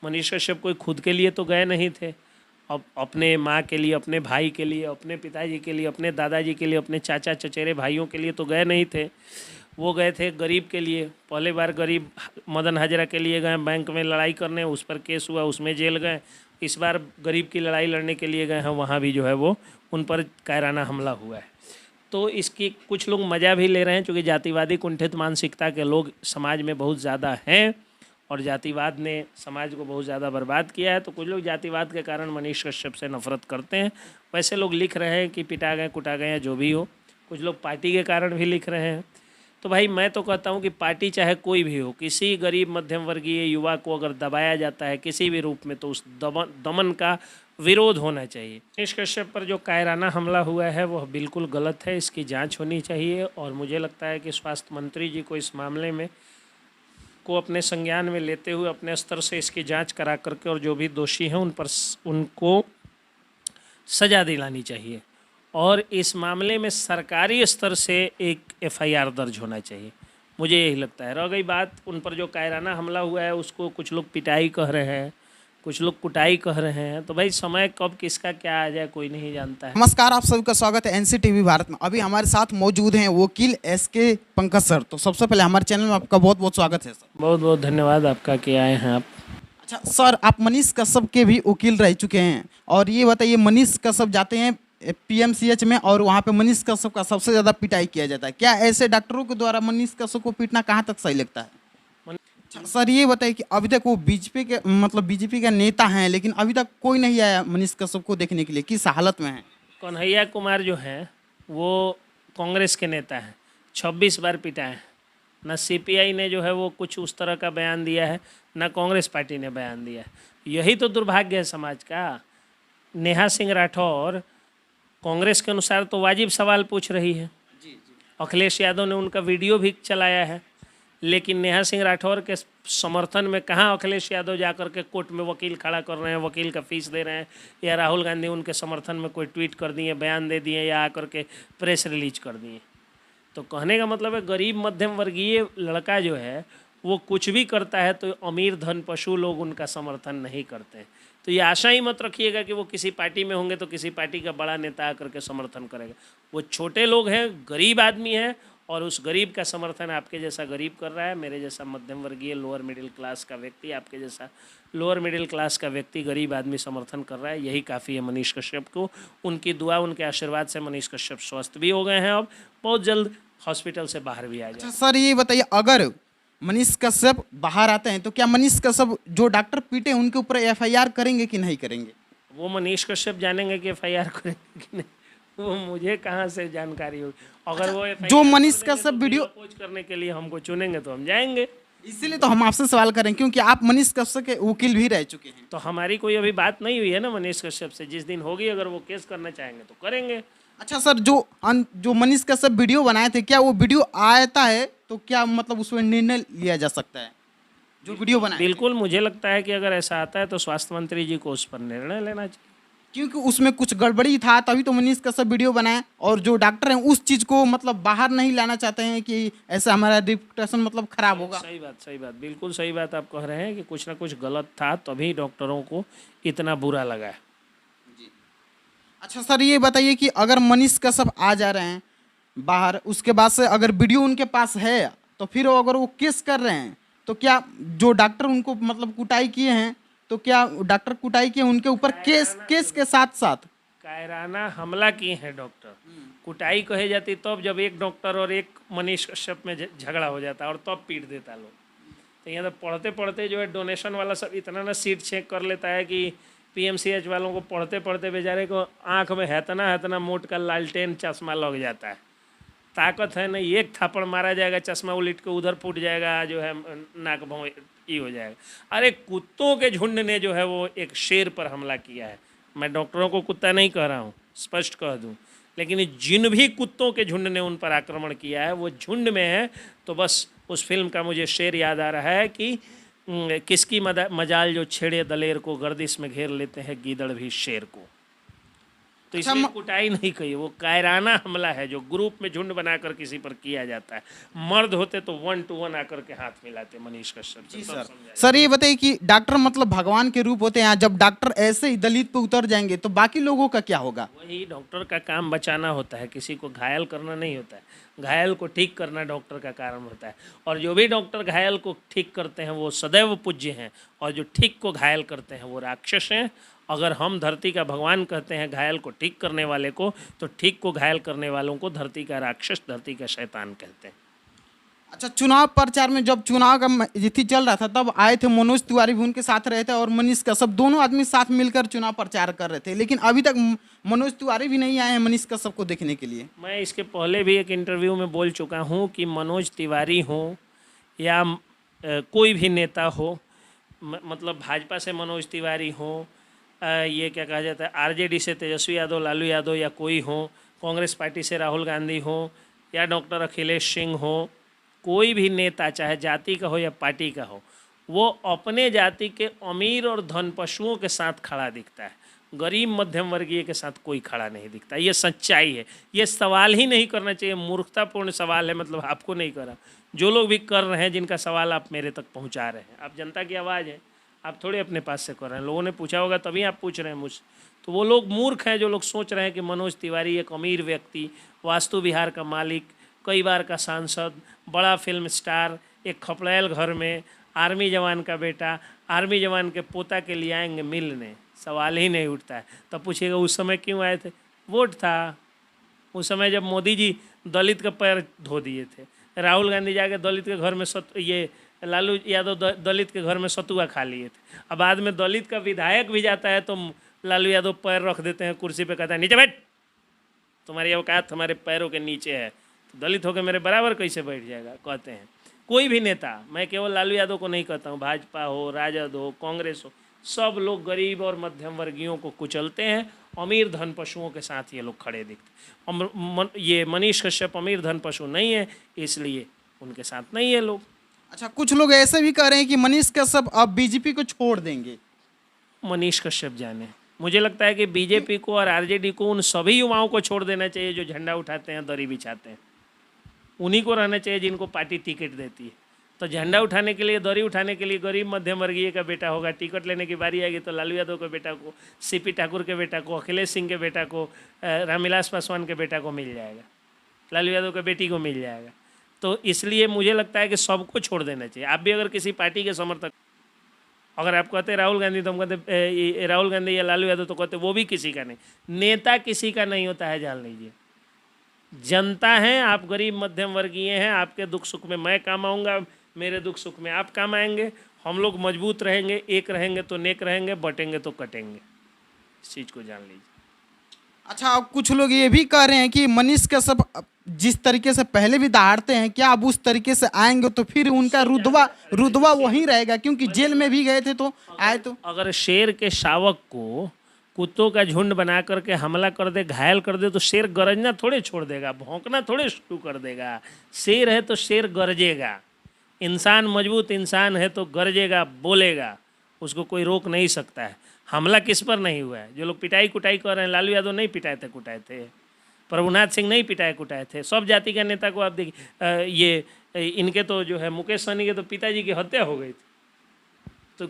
मनीष कश्यप कोई खुद के लिए तो गए नहीं थे, अब अपने माँ के लिए, अपने भाई के लिए, अपने पिताजी के लिए, अपने दादाजी के लिए, अपने चाचा चचेरे भाइयों के लिए तो गए नहीं थे। वो गए थे गरीब के लिए। पहले बार गरीब मदन हाजरा के लिए गए, बैंक में लड़ाई करने, उस पर केस हुआ, उसमें जेल गए। इस बार गरीब की लड़ाई लड़ने के लिए गए हैं, वहाँ भी जो है वो उन पर कायराना हमला हुआ है। तो इसकी कुछ लोग मज़ा भी ले रहे हैं, क्योंकि जातिवादी कुंठित मानसिकता के लोग समाज में बहुत ज़्यादा हैं और जातिवाद ने समाज को बहुत ज़्यादा बर्बाद किया है। तो कुछ लोग जातिवाद के कारण मनीष कश्यप से नफरत करते हैं। वैसे लोग लिख रहे हैं कि पिटा गए कुटा गए या जो भी हो। कुछ लोग पार्टी के कारण भी लिख रहे हैं। तो भाई मैं तो कहता हूँ कि पार्टी चाहे कोई भी हो, किसी गरीब मध्यम वर्गीय युवा को अगर दबाया जाता है किसी भी रूप में, तो उस दमन का विरोध होना चाहिए। मनीष कश्यप पर जो कायराना हमला हुआ है वह बिल्कुल गलत है, इसकी जांच होनी चाहिए। और मुझे लगता है कि स्वास्थ्य मंत्री जी को इस मामले में को अपने संज्ञान में लेते हुए अपने स्तर से इसकी जांच करा करके और जो भी दोषी हैं उन पर उनको सज़ा दिलानी चाहिए। और इस मामले में सरकारी स्तर से एक एफआईआर दर्ज होना चाहिए, मुझे यही लगता है। रह गई बात उन पर जो कायराना हमला हुआ है उसको कुछ लोग पिटाई कह रहे हैं, कुछ लोग कुटाई कह रहे हैं। तो भाई समय कब किसका क्या आ जाए कोई नहीं जानता है। नमस्कार, आप सभी का स्वागत है एनसीटीवी भारत में। अभी हमारे साथ मौजूद हैं वकील एसके पंकज सर। तो सबसे पहले हमारे चैनल में आपका बहुत बहुत स्वागत है सर। बहुत बहुत धन्यवाद आपका कि आए हैं आप। अच्छा सर, आप मनीष कश्यप के भी वकील रह चुके हैं, और ये बताइए, मनीष कश्यप जाते हैं पीएमसीएच में और वहाँ पे मनीष कश्यप का सबसे ज़्यादा पिटाई किया जाता है। क्या ऐसे डॉक्टरों के द्वारा मनीष कश्यप को पीटना कहाँ तक सही लगता है? सर ये बताइए कि अभी तक वो बीजेपी का नेता हैं, लेकिन अभी तक कोई नहीं आया मनीष कश्यप को देखने के लिए, किस हालत में है? कन्हैया कुमार जो हैं वो कांग्रेस के नेता हैं, 26 बार पिटा है। न सीपीआई ने जो है वो कुछ उस तरह का बयान दिया है, न कांग्रेस पार्टी ने बयान दिया है। यही तो दुर्भाग्य है समाज का। नेहा सिंह राठौर कांग्रेस के अनुसार तो वाजिब सवाल पूछ रही है। अखिलेश यादव ने उनका वीडियो भी चलाया है, लेकिन नेहा सिंह राठौर के समर्थन में कहाँ अखिलेश यादव जाकर के कोर्ट में वकील खड़ा कर रहे हैं, वकील का फीस दे रहे हैं, या राहुल गांधी उनके समर्थन में कोई ट्वीट कर दिए, बयान दे दिए, या आकर के प्रेस रिलीज कर दिए। तो कहने का मतलब है गरीब मध्यम वर्गीय लड़का जो है वो कुछ भी करता है तो अमीर धन पशु लोग उनका समर्थन नहीं करते हैं। तो ये आशा ही मत रखिएगा कि वो किसी पार्टी में होंगे तो किसी पार्टी का बड़ा नेता आकर के समर्थन करेगा। वो छोटे लोग हैं, गरीब आदमी हैं, और उस गरीब का समर्थन आपके जैसा गरीब कर रहा है, मेरे जैसा मध्यम वर्गीय लोअर मिडिल क्लास का व्यक्ति, आपके जैसा लोअर मिडिल क्लास का व्यक्ति, गरीब आदमी समर्थन कर रहा है। यही काफ़ी है मनीष कश्यप को। उनकी दुआ, उनके आशीर्वाद से मनीष कश्यप स्वस्थ भी हो गए हैं, अब बहुत जल्द हॉस्पिटल से बाहर भी आ जाए। अच्छा सर ये बताइए, अगर मनीष कश्यप बाहर आते हैं तो क्या मनीष कश्यप जो डॉक्टर पीटे उनके ऊपर एफआईआर करेंगे कि नहीं करेंगे? वो मनीष कश्यप जानेंगे कि एफआईआर करेंगे कि नहीं, वो मुझे कहाँ से जानकारी होगी। अगर वो जो मनीष कश्यप वीडियो पोस्ट करने के लिए हमको चुनेंगे तो हम जाएंगे। इसीलिए तो हम आपसे सवाल करें, क्योंकि आप मनीष कश्यप के वकील भी रह चुके हैं। तो हमारी कोई अभी बात नहीं हुई है ना मनीष कश्यप से, जिस दिन होगी अगर वो केस करना चाहेंगे तो करेंगे। अच्छा सर, जो मनीष कश्यप वीडियो बनाए थे, क्या वो वीडियो आता है तो क्या मतलब उसमें निर्णय लिया जा सकता है? जो वीडियो बनाए बिल्कुल, मुझे लगता है कि अगर ऐसा आता है तो स्वास्थ्य मंत्री जी को उस पर निर्णय लेना चाहिए, क्योंकि उसमें कुछ गड़बड़ी था, तभी तो मनीष कश्यप वीडियो बनाए। और जो डॉक्टर हैं उस चीज़ को मतलब बाहर नहीं लाना चाहते हैं कि ऐसा हमारा रिपुटेशन मतलब खराब होगा। सही बात, बिल्कुल सही बात आप कह रहे हैं कि कुछ ना कुछ गलत था, तभी डॉक्टरों को इतना बुरा लगा है। अच्छा सर ये बताइए कि अगर मनीष कश्यप आ जा रहे हैं बाहर, उसके बाद से अगर वीडियो उनके पास है, तो फिर अगर वो केस कर रहे हैं तो क्या जो डॉक्टर उनको मतलब कुटाई किए हैं, तो क्या डॉक्टर कुटाई किए उनके ऊपर केस के साथ साथ कायराना हमला किए हैं डॉक्टर, कुटाई कहे जाती तब जब एक डॉक्टर और एक मनीष कश्यप में झगड़ा हो जाता और तब पीट देता लोग। तो यहाँ तो पढ़ते पढ़ते जो है डोनेशन वाला सब इतना ना सीट चेक कर लेता है कि पीएमसीएच वालों को पढ़ते पढ़ते बेचारे को आँख में हैतना मोट का लालटेन चश्मा लग जाता है। ताकत है नहीं, एक थप्पड़ मारा जाएगा चश्मा उलट के उधर फूट जाएगा, जो है नाक भौं ये हो जाएगा। अरे कुत्तों के झुंड ने जो है वो एक शेर पर हमला किया है। मैं डॉक्टरों को कुत्ता नहीं कह रहा हूँ, स्पष्ट कह दूँ, लेकिन जिन भी कुत्तों के झुंड ने उन पर आक्रमण किया है वो झुंड में है। तो बस उस फिल्म का मुझे शेर याद आ रहा है कि किसकी मजाल जो छेड़े दलेर को, गर्दिश में घेर लेते हैं गीदड़ भी शेर को। तो इसमें कुटाई नहीं कही, वो कायराना हमला है जो ग्रुप में झुंड बनाकर किसी पर किया जाता है। मर्द होते तो 1 to 1 आकर के हाथ मिलाते मनीष कश्यप से। सर सर ये बताइए कि डॉक्टर मतलब भगवान के रूप होते हैं, जब डॉक्टर ऐसे ही दलित पे उतर जाएंगे तो बाकी लोगों का क्या होगा? वही डॉक्टर का काम बचाना होता है, किसी को घायल करना नहीं होता है। घायल को ठीक करना डॉक्टर का काम होता है, और जो भी डॉक्टर घायल को ठीक करते हैं वो सदैव पूज्य हैं, और जो ठीक को घायल करते हैं वो राक्षस हैं। अगर हम धरती का भगवान कहते हैं घायल को ठीक करने वाले को, तो ठीक को घायल करने वालों को धरती का राक्षस, धरती का शैतान कहते हैं। अच्छा, चुनाव प्रचार में जब चुनाव का स्थिति चल रहा था तब आए थे मनोज तिवारी भी उनके साथ रहे थे और मनीष कश्यप, दोनों आदमी साथ मिलकर चुनाव प्रचार कर रहे थे, लेकिन अभी तक मनोज तिवारी भी नहीं आए हैं मनीष कश्यप को देखने के लिए। मैं इसके पहले भी एक इंटरव्यू में बोल चुका हूँ कि मनोज तिवारी हो या कोई भी नेता हो, मतलब भाजपा से मनोज तिवारी हो, ये क्या कहा जाता है आरजेडी से तेजस्वी यादव, लालू यादव या कोई हो, कांग्रेस पार्टी से राहुल गांधी हो या डॉक्टर अखिलेश सिंह हो, कोई भी नेता चाहे जाति का हो या पार्टी का हो, वो अपने जाति के अमीर और धन पशुओं के साथ खड़ा दिखता है, गरीब मध्यम वर्गीय के साथ कोई खड़ा नहीं दिखता। ये सच्चाई है, ये सवाल ही नहीं करना चाहिए, मूर्खतापूर्ण सवाल है। मतलब आपको नहीं करा, जो लोग भी कर रहे हैं जिनका सवाल आप मेरे तक पहुंचा रहे हैं, आप जनता की आवाज़ है, आप थोड़े अपने पास से कर रहे हैं, लोगों ने पूछा होगा तभी आप पूछ रहे हैं मुझसे। तो वो लोग मूर्ख हैं जो लोग सोच रहे हैं कि मनोज तिवारी एक अमीर व्यक्ति, वास्तु विहार का मालिक, कई बार का सांसद, बड़ा फिल्म स्टार, एक खपड़ैल घर में आर्मी जवान का बेटा, आर्मी जवान के पोता के लिए आएंगे मिलने, सवाल ही नहीं उठता है। तब पूछिएगा उस समय क्यों आए थे? वोट था उस समय जब मोदी जी दलित का पैर धो दिए थे, राहुल गांधी जाके दलित के घर में ये लालू यादव दलित के घर में सतुआ खा लिए थे। अब बाद में दलित का विधायक भी जाता है तो लालू यादव पैर रख देते हैं कुर्सी पे, कहता है नीचे बैठ, तुम्हारी औकात हमारे पैरों के नीचे है, तो दलित होकर मेरे बराबर कैसे बैठ जाएगा, कहते हैं। कोई भी नेता, मैं केवल लालू यादव को नहीं कहता हूँ, भाजपा हो, राजद हो, कांग्रेस हो, सब लोग गरीब और मध्यम वर्गीयों को कुचलते हैं, अमीर धन पशुओं के साथ ये लोग खड़े दिखते। ये मनीष कश्यप अमीर धन पशु नहीं है, इसलिए उनके साथ नहीं है लोग। अच्छा, कुछ लोग ऐसे भी कह रहे हैं कि मनीष कश्यप अब बीजेपी को छोड़ देंगे। मनीष कश्यप जाने, मुझे लगता है कि बीजेपी को और आरजेडी को उन सभी युवाओं को छोड़ देना चाहिए जो झंडा उठाते हैं, दरी बिछाते हैं, उन्हीं को रहना चाहिए जिनको पार्टी टिकट देती है। तो झंडा उठाने के लिए, दरी उठाने के लिए गरीब मध्यम वर्गीय का बेटा होगा, टिकट लेने की बारी आएगी तो लालू यादव के बेटा को, सीपी ठाकुर के बेटा को, अखिलेश सिंह के बेटा को, रामविलास पासवान के बेटा को मिल जाएगा, लालू यादव के बेटी को मिल जाएगा। तो इसलिए मुझे लगता है कि सबको छोड़ देना चाहिए। आप भी अगर किसी पार्टी के समर्थक, अगर आप कहते राहुल गांधी तो हम कहते राहुल गांधी या लालू यादव, तो कहते वो भी किसी का नहीं, नेता किसी का नहीं होता है, जान लीजिए। जनता है, आप गरीब मध्यम वर्गीय हैं, आपके दुख सुख में मैं काम आऊँगा, मेरे दुख सुख में आप काम आएंगे, हम लोग मजबूत रहेंगे, एक रहेंगे तो नेक रहेंगे, बटेंगे तो कटेंगे, इस चीज़ को जान लीजिए। अच्छा, अब कुछ लोग ये भी कह रहे हैं कि मनीष कश्यप जिस तरीके से पहले भी दहाड़ते हैं, क्या अब उस तरीके से आएंगे तो फिर उनका रुतबा वहीं रहेगा, क्योंकि जेल में भी गए थे तो आए तो। अगर शेर के शावक को कुत्तों का झुंड बना करके हमला कर दे, घायल कर दे, तो शेर गरजना थोड़े छोड़ देगा, भौंकना थोड़े शुरू कर देगा। शेर है तो शेर गरजेगा, इंसान मजबूत इंसान है तो गरजेगा, बोलेगा, उसको कोई रोक नहीं सकता है। हमला किस पर नहीं हुआ है? जो लोग पिटाई कुटाई कर रहे हैं, लालू यादव नहीं पिटाए थे कुटाए थे, प्रभुनाथ सिंह नहीं पिटाए कुटाए थे, सब जाति का नेता को आप देखिए, ये इनके तो जो है मुकेश सहनी के तो पिताजी की हत्या हो गई थी। तो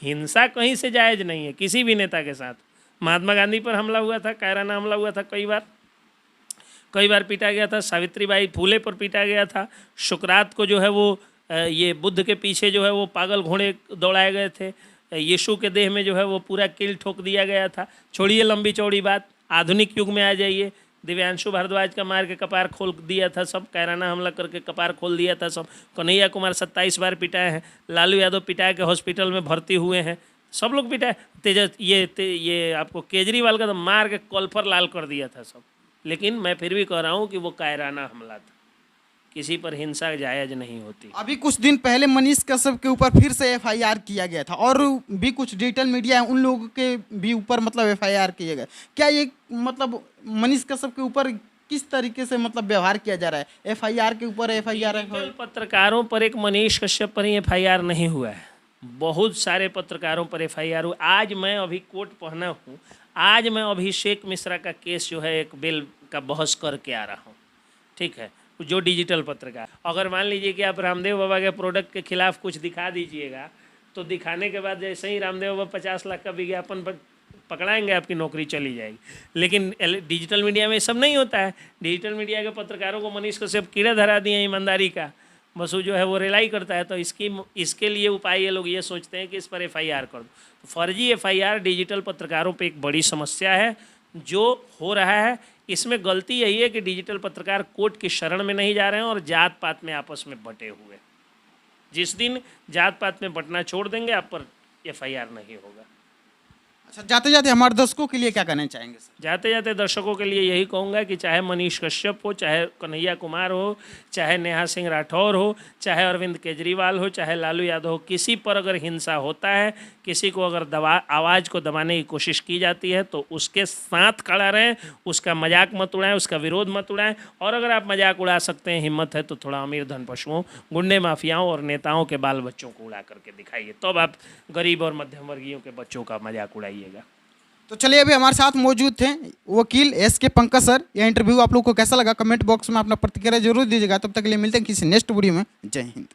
हिंसा कहीं से जायज़ नहीं है किसी भी नेता के साथ। महात्मा गांधी पर हमला हुआ था, कायराना हमला हुआ था, कई बार पीटा गया था, सावित्रीबाई फूले पर पीटा गया था, शुक्रात को जो है वो ये बुद्ध के पीछे जो है वो पागल घोड़े दौड़ाए गए थे, यीशु के देह में जो है वो पूरा कील ठोक दिया गया था। छोड़िए लंबी चौड़ी बात, आधुनिक युग में आ जाइए, दिव्यांशु भारद्वाज का मार के कपार खोल दिया था सब, कायराना हमला करके कपार खोल दिया था सब, कन्हैया कुमार 27 बार पिटाए हैं, लालू यादव पिटाए के हॉस्पिटल में भर्ती हुए हैं, सब लोग पिटाए। ये आपको केजरीवाल का तो मार के कॉल्फर लाल कर दिया था सब। लेकिन मैं फिर भी कह रहा हूँ कि वो कायराना हमला था, किसी पर हिंसा जायज़ नहीं होती। अभी कुछ दिन पहले मनीष कश्यप के ऊपर फिर से एफआईआर किया गया था, और भी कुछ डिजिटल मीडिया है उन लोगों के भी ऊपर मतलब एफआईआर किया गया। क्या ये मतलब मनीष कश्यप के ऊपर किस तरीके से मतलब व्यवहार किया जा रहा है? एफआईआर के ऊपर एफआईआर है, पत्रकारों पर एक मनीष कश्यप पर ही एफआईआर नहीं हुआ है, बहुत सारे पत्रकारों पर एफआईआर हुआ। आज मैं अभी कोट पहना हूँ, आज मैं अभिषेक मिश्रा का केस जो है एक बिल का बहस करके आ रहा हूँ, ठीक है, जो डिजिटल पत्रकार। अगर मान लीजिए कि आप रामदेव बाबा के प्रोडक्ट के खिलाफ कुछ दिखा दीजिएगा, तो दिखाने के बाद जैसे ही रामदेव बाबा 50 लाख का विज्ञापन पकड़ाएंगे, आपकी नौकरी चली जाएगी। लेकिन डिजिटल मीडिया में ये सब नहीं होता है। डिजिटल मीडिया के पत्रकारों को मनीष कश्यप कीड़ा धरा दिए ईमानदारी का, बस वो जो है वो रिलाई करता है। तो इसके लिए उपाय ये लोग ये सोचते हैं कि इस पर एफआईआर कर दो। तो फर्जी एफआईआर डिजिटल पत्रकारों पे एक बड़ी समस्या है जो हो रहा है। इसमें गलती यही है कि डिजिटल पत्रकार कोर्ट की शरण में नहीं जा रहे हैं और जात पात में आपस में बटे हुए। जिस दिन जात पात में बटना छोड़ देंगे, आप पर एफआईआर नहीं होगा। अच्छा, जाते जाते हमारे दर्शकों के लिए क्या कहना चाहेंगे सर? जाते जाते दर्शकों के लिए यही कहूँगा कि चाहे मनीष कश्यप हो, चाहे कन्हैया कुमार हो, चाहे नेहा सिंह राठौर हो, चाहे अरविंद केजरीवाल हो, चाहे लालू यादव हो, किसी पर अगर हिंसा होता है, किसी को अगर आवाज़ को दबाने की कोशिश की जाती है, तो उसके साथ खड़ा रहें, उसका मजाक मत उड़ाएं, उसका विरोध मत उड़ाएं। और अगर आप मजाक उड़ा सकते हैं, हिम्मत है, तो थोड़ा अमीर धन पशुओं, गुंडे माफियाओं और नेताओं के बाल बच्चों को उड़ा करके दिखाइए, तब आप गरीब और मध्यम वर्गीयों के बच्चों का मजाक उड़ाइएगा। तो चलिए, अभी हमारे साथ मौजूद थे वकील एस.के. पंकज सर। यह इंटरव्यू आप लोग को कैसा लगा, कमेंट बॉक्स में अपना प्रतिक्रिया जरूर दीजिएगा। तब तक के लिए मिलते हैं किसी नेक्स्ट वीडियो में। जय हिंद।